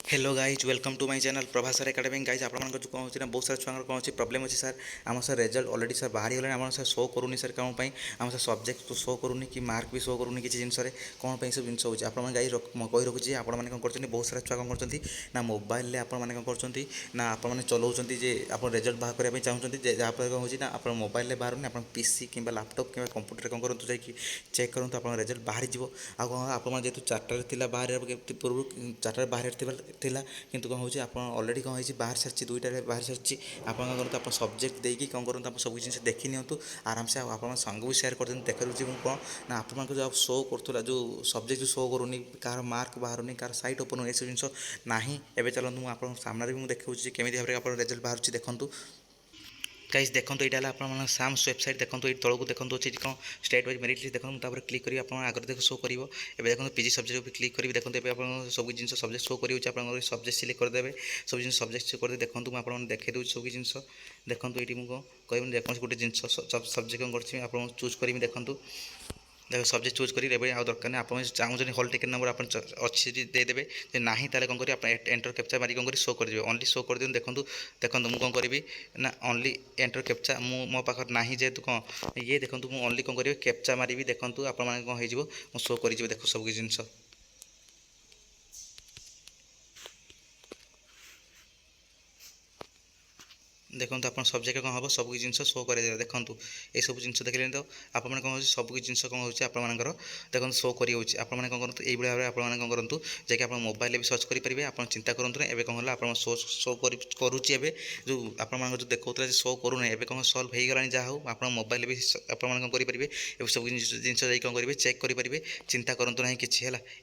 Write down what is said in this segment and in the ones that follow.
Hello guys welcome to my channel Prabhas sir academy guys आप कौन होची ना बहुत सारा छुआ कौन अच्छी प्रोब्लेम अच्छी सर आम सर रिजल्ट ऑलरेडी सर बाहरी गलानी आम सर शो करूनी सर कौन आम सर सब्जेक्ट तो शो करूनी कि मार्क भी शो करूनी किसी जिनस कौन सब जिन होची आप गाइज कही रखुची आपने कौन कर बहुत सारा छुआ कौन कर ना मोबाइल आपने कौन कर ना आपने चलाउं जे आप रिजल्ट बाहर करने चाहते जहाँफल कौन हो आप मोबाइल बाहर आप पीसी कि लैपटॉप कि कंप्यूटर कौन करूँ जाकि चेक करूँ आप रिजल्ट बाहरी जीव आप जेहतु चार्टर बाहर पूर्व चार्टर बाहर थिला किंतु कौन होची आप ऑलरेडी कौन होची बाहर सारी दुईटा बाहर सारी आप आप सब्जेक्ट देकी कौन करूँ आप सब जिन देखी निंतु आराम से आप सांग भी सेयार कर देखा दूसरी कौन ना आप जो शो करूला जो सब्जेक्ट जो शो करूनी कार मार्क बाहर कार सैट ओपन हो जिन ना एवं चलते मुझे आप सामने भी देखा केमी भाव में आप रिजल्ट बाहर देखूँ गाइस देखो यहाँ आप साम्स वेबसाइट देखो ये तौक देखो अच्छी कौन स्टेट वाइज मेरिट लिस्ट देखो क्लिक करेंगे आप आगे देख शो कर देखो पीजी सब्जेक्ट भी क्लिक करेंगे देखो आप सब जिन सब्जेक्ट शो कर सब्जेक्ट सिलेक्ट करदे सब जिन सब्जेक्ट कर देखो मुझे आपको देखा दूँ सब जिन देखो ये मुझे कह देखो गोटे जिन सब्जेक्ट कौन कर चूज करी देखो देखो सब्जेक्ट चूज करी आउ दरकार नहीं आप चाहते हॉल टिकेट नंबर आप अच्छी देदेवे ना कौन करेंगे आप एंटर कैप्चा मारी कौन कर शो कर ओनली शो कर दिखाँ देखो देखो मुझे कौन करी ना ओनली एंटर कैप्चा मो पाखे ना जेहेतु कौन ये देखो मुझे ओनली कौन करेंगे कैप्चा मारी देखो आप कौन हो शो कर देखो सब जिन देखो आप सब्जेक्ट कौन हम सब जिन शो कर देखो ये सब जिन देखिए तो आपने कौन हो सब जिन कौन होकर देखो शो कर आपने कौन करूँ ये भाव में आपने कौन करूँ जैक आप मोबाइल भी सर्च करेंगे आप चिंता करूँ ना एवं कौन है आप शो शो करुच्ची जो आप जो देखा शो करूना एवं कौन सल्व हो गला जहाँ हो आप मोबाइल भी आप कौन करेंगे सब जिन कौन करेंगे चेक करेंगे चिंता करूँ ना कि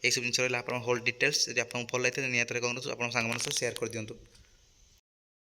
ये सब जिन आप होल डिटेल्स आप भल लगे निहत कौन आप सांग सेयार कर दिंतु।